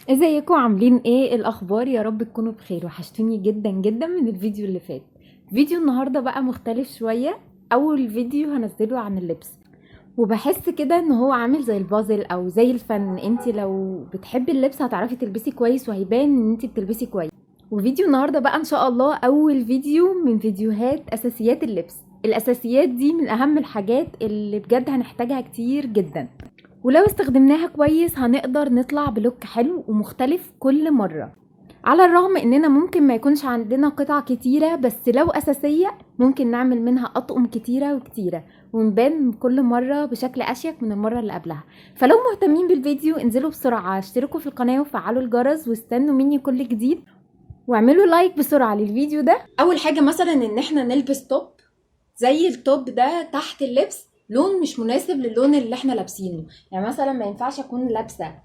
ازيكم عاملين ايه الاخبار؟ يا رب تكونوا بخير. وحشتوني جدا جدا من الفيديو اللي فات. فيديو النهارده بقى مختلف شويه. اول فيديو هنزله عن اللبس، وبحس كده ان هو عامل زي البازل او زي الفن. انت لو بتحبي اللبس هتعرفي تلبسي كويس وهيبان ان انت بتلبسي كويس. وفيديو النهارده بقى ان شاء الله اول فيديو من فيديوهات اساسيات اللبس. الاساسيات دي من اهم الحاجات اللي بجد هنحتاجها كتير جدا، ولو استخدمناها كويس هنقدر نطلع بلوك حلو ومختلف كل مرة. على الرغم اننا ممكن ما يكونش عندنا قطع كتيرة، بس لو اساسية ممكن نعمل منها اطقم كتيرة وكتيرة ونبان كل مرة بشكل اشيك من المرة اللي قبلها. فلو مهتمين بالفيديو انزلوا بسرعة اشتركوا في القناة وفعلوا الجرس واستنوا مني كل جديد، واعملوا لايك بسرعة للفيديو ده. اول حاجة مثلا ان احنا نلبس توب زي التوب ده تحت اللبس لون مش مناسب للون اللي احنا لابسينه. يعني مثلا ما ينفعش اكون لابسه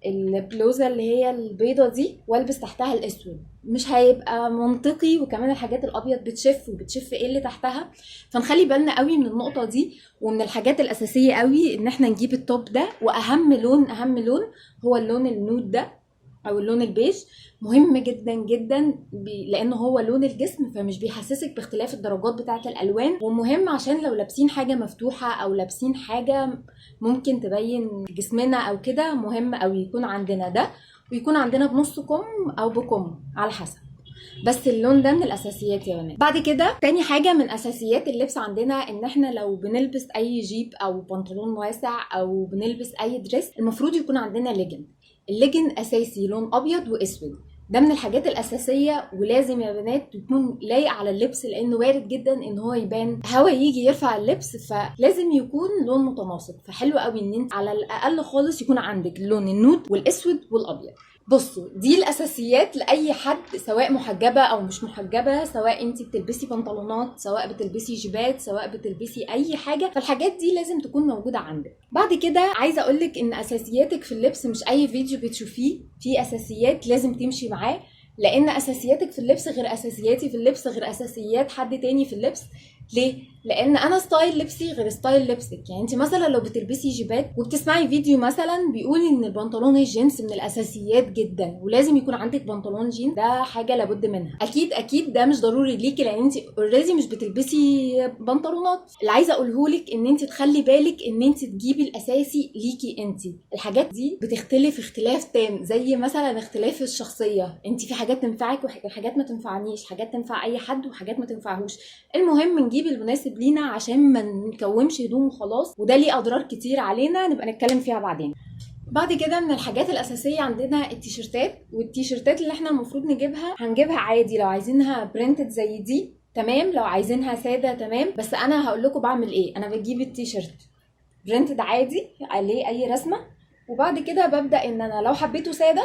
البلوزه اللي هي البيضه دي والبس تحتها الاسود، مش هيبقى منطقي. وكمان الحاجات الابيض بتشف ايه اللي تحتها، فنخلي بالنا قوي من النقطه دي. ومن الحاجات الاساسيه قوي ان احنا نجيب التوب ده، واهم لون هو اللون النود ده او اللون البيج. مهم جدا جدا لانه هو لون الجسم، فمش بيحسسك باختلاف الدرجات بتاعه الالوان. ومهم عشان لو لابسين حاجه مفتوحه او لابسين حاجه ممكن تبين جسمنا او كده، مهم او يكون عندنا ده، ويكون عندنا بنص كم او بكم على حسب. بس اللون ده من الاساسيات يا بنات. بعد كده تاني حاجه من اساسيات اللبس عندنا ان احنا لو بنلبس اي جيب او بنطلون واسع او بنلبس اي دريس، المفروض يكون عندنا ليجن. الليجن اساسي لون ابيض واسود، ده من الحاجات الاساسيه، ولازم يا بنات يكون لايق على اللبس لانه وارد جدا ان هو يبان هوا يجي يرفع اللبس، فلازم يكون لون متناسق. فحلو قوي ان انت على الاقل خالص يكون عندك اللون النود والاسود والابيض. بصوا، دي الاساسيات لاي حد، سواء محجبه او مش محجبه، سواء انت بتلبسي بنطلونات، سواء بتلبسي جيبات، سواء بتلبسي اي حاجه، فالحاجات دي لازم تكون موجوده عندك. بعد كده عايزه اقولك ان اساسياتك في اللبس مش اي فيديو بتشوفيه في اساسيات لازم تمشي معاه، لان اساسياتك في اللبس غير اساسياتي في اللبس غير اساسيات حد تاني في اللبس. ليه؟ لان انا ستايل لبسي غير ستايل لبسك. يعني انت مثلا لو بتلبسي جيبات وبتسمعي فيديو مثلا بيقول ان البنطلون الجينز من الاساسيات جدا ولازم يكون عندك بنطلون جينز، ده حاجه لابد منها. اكيد ده مش ضروري ليكي لان انت اوريدي مش بتلبسي بنطلونات. اللي عايزه اقوله لك ان انت تخلي بالك ان انت تجيبي الاساسي ليكي انت. الحاجات دي بتختلف اختلاف تام، زي مثلا اختلاف الشخصيه. انت في حاجات تنفعك وحاجات ما تنفعنيش، حاجات تنفع اي حد وحاجات ما تنفعهوش. المهم نجيب المناسب لينا عشان ما نكومش هدوم وخلاص، وده ليه اضرار كتير علينا نبقى نتكلم فيها بعدين. بعد كده من الحاجات الاساسيه عندنا التيشيرتات. والتيشيرتات اللي احنا المفروض نجيبها هنجيبها عادي، لو عايزينها برينتد زي دي تمام، لو عايزينها ساده تمام. بس انا هقول لكم بعمل ايه. انا بجيب التيشيرت برينتد عادي عليه اي رسمه، وبعد كده ببدا ان انا لو حبيته ساده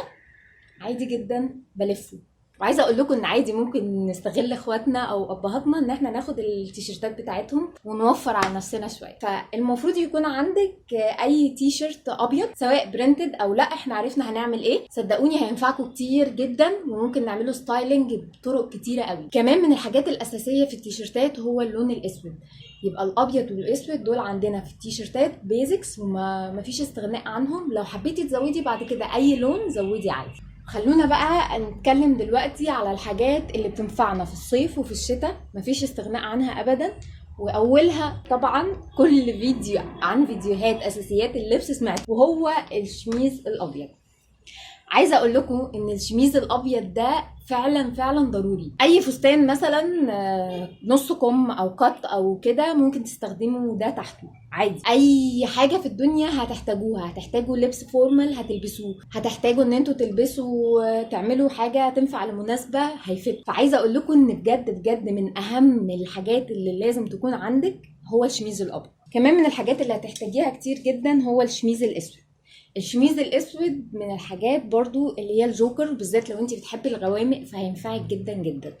عادي جدا بلفه. وعايزه اقول لكم ان عادي ممكن نستغل اخواتنا او ابهاتنا ان احنا ناخد التيشيرتات بتاعتهم ونوفر على نفسنا شويه. فالمفروض يكون عندك اي تي شيرت ابيض سواء برينتد او لا. احنا عرفنا هنعمل ايه، صدقوني هينفعكم كتير جدا، وممكن نعمله ستايلنج بطرق كتيره قوي. كمان من الحاجات الاساسيه في التيشيرتات هو اللون الاسود. يبقى الابيض والاسود دول عندنا في التيشيرتات بيزكس وما مفيش استغناء عنهم. لو حبيتي تزودي بعد كده اي لون زودي عادي. خلونا بقى نتكلم دلوقتي على الحاجات اللي بتنفعنا في الصيف وفي الشتاء، مفيش استغناء عنها ابدا. واولها طبعا كل فيديو عن فيديوهات اساسيات اللبس سمعت، وهو الشميز الابيض. عايزه اقول لكم ان الشميز الابيض ده فعلا ضروري. اي فستان مثلا نص كم او قط او كده ممكن تستخدموا ده تحته عادي. اي حاجه في الدنيا هتحتاجوها، هتحتاجوا لبس فورمال هتلبسوه، هتحتاجوا ان انتوا تلبسوا تعملوا حاجه تنفع لمناسبه هيفت. فعايزه اقول لكم ان بجد من اهم الحاجات اللي لازم تكون عندك هو الشميز الابيض. كمان من الحاجات اللي هتحتاجيها كتير جدا هو الشميز الاسود. الشميز الاسود من الحاجات برضو اللي هي الجوكر، بالذات لو انت بتحبي الغوامق فهينفعك جدا.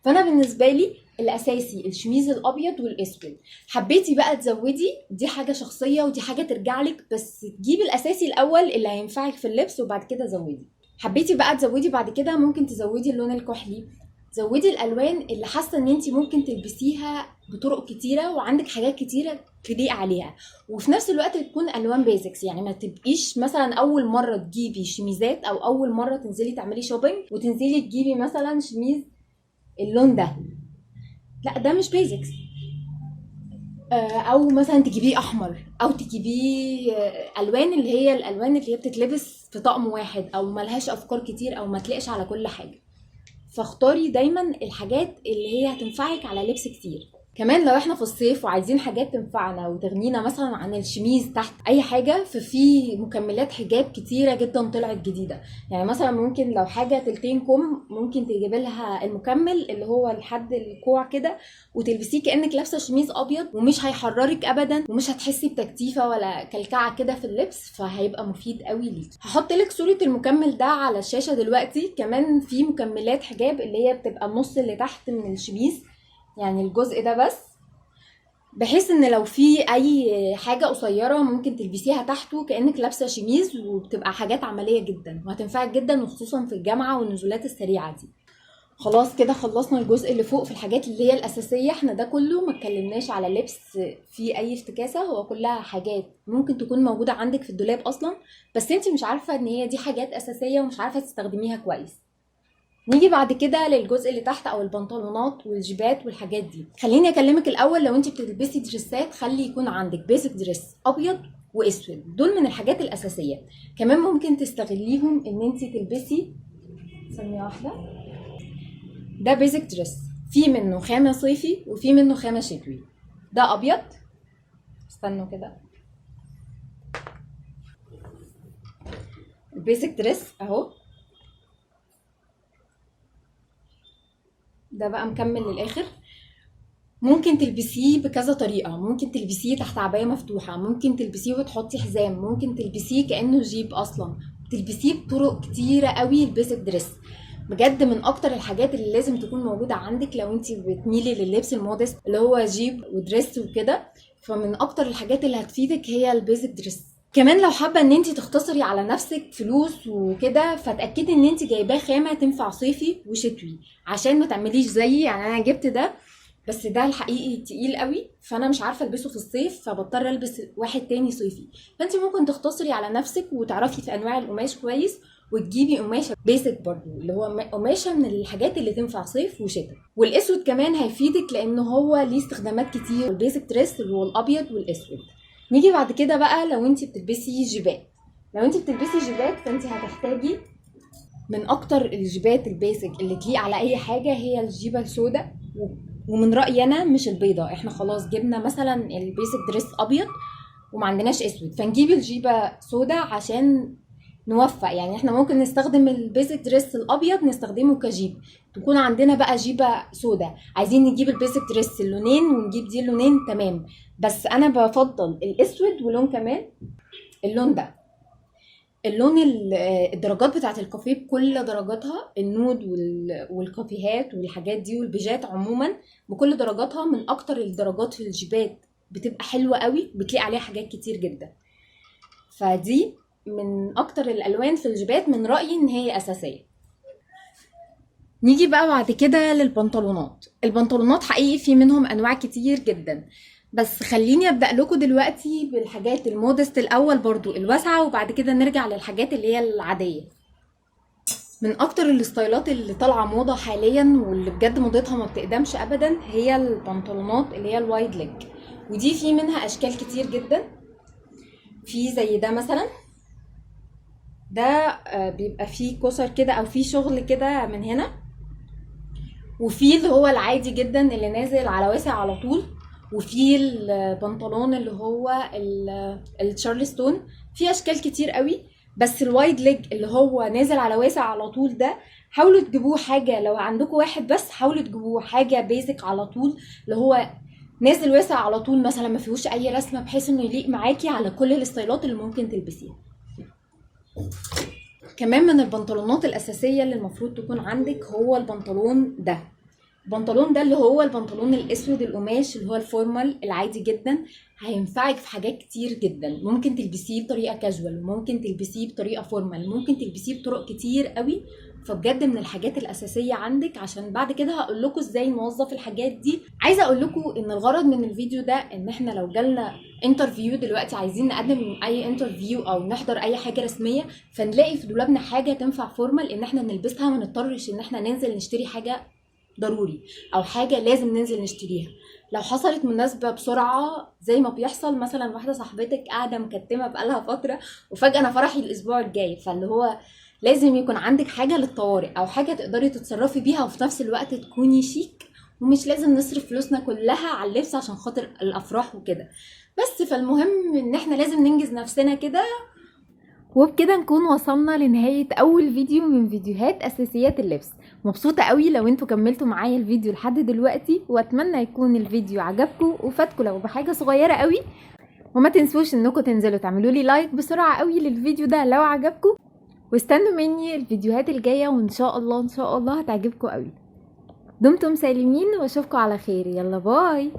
فانا بالنسبه لي الاساسي الشميز الابيض والاسود. حبيتي بقى تزودي دي حاجه شخصيه ودي حاجه ترجع لك، بس تجيبي الاساسي الاول اللي هينفعك في اللبس وبعد كده زودي. حبيتي بقى تزودي بعد كده ممكن تزودي اللون الكحلي، زودي الالوان اللي حاسه ان انت ممكن تلبسيها بطرق كتيره وعندك حاجات كتيره تليق عليها، وفي نفس الوقت تكون الوان بيزكس. يعني ما تبقيش مثلا اول مره تجيبي شميزات او اول مره تنزلي تعملي شوبينج وتنزلي تجيبي مثلا شميز اللون ده، لا ده مش بيزكس. او مثلا تجيبيه احمر او تجيبيه الوان اللي هي الالوان اللي هي بتتلبس في طقم واحد او ملهاش افكار كتير او ما تلاقش على كل حاجه. فاختاري دايما الحاجات اللي هي هتنفعك على لبس كتير. كمان لو احنا في الصيف وعايزين حاجات تنفعنا وتغنينا مثلا عن الشميز تحت اي حاجه، ففي مكملات حجاب كتيره جدا طلعت جديده. يعني مثلا ممكن لو حاجه تلتين كم ممكن تجيبي لها المكمل اللي هو لحد الكوع كده وتلبسيه كانك لابسه شميز ابيض، ومش هيحررك ابدا ومش هتحسي بتكتيفه ولا كلكعه كده في اللبس، فهيبقى مفيد قوي ليكي. هحط لك صوره المكمل ده على الشاشه دلوقتي. كمان في مكملات حجاب اللي هي بتبقى النص اللي تحت من الشميز، يعني الجزء ده بس، بحيث ان لو في اي حاجة قصيرة ممكن تلبسيها تحته كأنك لابسة شميز، وبتبقى حاجات عملية جدا وهتنفعك جدا وخصوصا في الجامعة والنزولات السريعة دي. خلاص كده خلصنا الجزء اللي فوق في الحاجات اللي هي الأساسية. احنا ده كله ما اتكلمناش على لبس فيه اي افتكاسة، هو كلها حاجات ممكن تكون موجودة عندك في الدولاب اصلا بس انتي مش عارفة ان هي دي حاجات أساسية ومش عارفة تستخدميها كويس. نيجي بعد كده للجزء اللي تحت او البنطلونات والجيبات والحاجات دي. خليني اكلمك الاول، لو انت بتلبسي دريسات خلي يكون عندك بيسك دريس ابيض واسود، دول من الحاجات الاساسيه. كمان ممكن تستغليهم ان انت تلبسي، ثانيه واحده، ده بيسك دريس في منه خامه صيفي وفي منه خامه شتوي. ده ابيض، استنوا كده، البيسك دريس اهو، ده بقى مكمل للاخر. ممكن تلبسيه بكذا طريقة، ممكن تلبسيه تحت عباية مفتوحة، ممكن تلبسيه وتحطي حزام، ممكن تلبسيه كأنه جيب أصلا، تلبسيه بطرق كتيرة قوي. البيسك دريس بجد من أكتر الحاجات اللي لازم تكون موجودة عندك لو انتي بتميلي لللبس المودست اللي هو جيب ودريس وكده، فمن أكتر الحاجات اللي هتفيدك هي البيسك دريس. كمان لو حابة ان انتي تختصري على نفسك فلوس وكده، فتأكدي ان انتي جايباه خامة تنفع صيفي وشتوي عشان ما تعمليش زيي. يعني انا جبت ده بس ده الحقيقي تقيل قوي، فانا مش عارفه البسه في الصيف فبضطر البس واحد تاني صيفي. فانت ممكن تختصري على نفسك وتعرفي في انواع القماش كويس وتجيبي قماشه بيسك برضو اللي هو قماشه من الحاجات اللي تنفع صيف وشتاء. والاسود كمان هيفيدك لانه هو ليه استخدامات كتير، البيسك دريس اللي هو الابيض والاسود. نيجي بعد كده بقى لو انت بتلبسي جيبات. لو انت بتلبسي جيبات فانت هتحتاجي من اكتر الجيبات البيسك اللي تليق على اي حاجه هي الجيبه السوداء، ومن رأيي انا مش البيضة. احنا خلاص جبنا مثلا البيسك دريس ابيض وما عندناش اسود، فنجيب الجيبة سوداء عشان نوفق. يعني احنا ممكن نستخدم البيسك دريس الابيض نستخدمه كجيب، تكون عندنا بقى جيبة سوداء. عايزين نجيب البيسك دريس اللونين ونجيب دي اللونين تمام، بس انا بفضل الاسود ولون كمان اللون ده، اللون الدرجات بتاعت الكافيه بكل درجاتها، النود والكافيهات والحاجات دي والبيجات عموما بكل درجاتها، من اكتر الدرجات في الجيبات بتبقى حلوة قوي، بتلاقي عليها حاجات كتير جدا. فدي من اكتر الالوان في الجيبات من رأيي ان هي اساسية. نيجي بقى بعد كده للبنطلونات. البنطلونات حقيقي في منهم انواع كتير جدا، بس خليني ابدأ لكم دلوقتي بالحاجات المودست الاول برضو الواسعة، وبعد كده نرجع للحاجات اللي هي العادية. من اكتر الستايلات اللي طالعة موضة حاليا واللي بجد موضتها ما بتقدمش ابدا هي البنطلونات اللي هي الوايد ليج، ودي في منها اشكال كتير جدا. في زي ده مثلا، ده بيبقى فيه كسر كده او فيه شغل كده من هنا، وفي اللي هو العادي جدا اللي نازل على واسع على طول، وفي البنطلون اللي هو التشارلستون. في اشكال كتير قوي، بس الوايد ليج اللي هو نازل على واسع على طول ده حاولوا تجيبوه حاجه، لو عندكم واحد بس حاولوا تجيبوه حاجه بيزك على طول اللي هو نازل واسع على طول مثلا، ما فيهوش اي رسمه، بحيث انه يليق معاكي على كل الستايلات اللي ممكن تلبسيها. كمان من البنطلونات الاساسيه اللي المفروض تكون عندك هو البنطلون ده. البنطلون ده اللي هو البنطلون الاسود القماش اللي هو الفورمال العادي جدا، هينفعك في حاجات كتير جدا. ممكن تلبسيه بطريقه كاجوال، ممكن تلبسيه بطريقه فورمال، ممكن تلبسيه بطرق كتير قوي. فبجد من الحاجات الاساسيه عندك، عشان بعد كده هقول لكم ازاي نوظف الحاجات دي. عايزه اقول لكم ان الغرض من الفيديو ده ان احنا لو جالنا انترفيو دلوقتي، عايزين نقدم اي انترفيو او نحضر اي حاجه رسميه، فنلاقي في دولابنا حاجه تنفع فورمال ان احنا نلبسها، ما نضطرش ان احنا ننزل نشتري حاجه ضروري او حاجه لازم ننزل نشتريها. لو حصلت مناسبه بسرعه زي ما بيحصل مثلا واحده صاحبتك قاعده مكتمه بقالها فتره وفجاه انا فرحي الاسبوع الجاي، فاللي هو لازم يكون عندك حاجه للطوارئ او حاجه تقدري تتصرفي بيها وفي نفس الوقت تكوني شيك، ومش لازم نصرف فلوسنا كلها على اللبس عشان خاطر الافراح وكده. بس فالمهم ان احنا لازم ننجز نفسنا كده. وبكده نكون وصلنا لنهاية أول فيديو من فيديوهات أساسيات اللبس. مبسوطة قوي لو انتوا كملتوا معايا الفيديو لحد دلوقتي، واتمنى يكون الفيديو عجبكم وفاتكم لو بحاجة صغيرة قوي. وما تنسوش انكم تنزلوا تعملوا لي لايك بسرعة قوي للفيديو ده لو عجبكم، واستنوا مني الفيديوهات الجاية وان شاء الله ان شاء الله هتعجبكم قوي. دمتم سالمين واشوفكم على خير، يلا باي.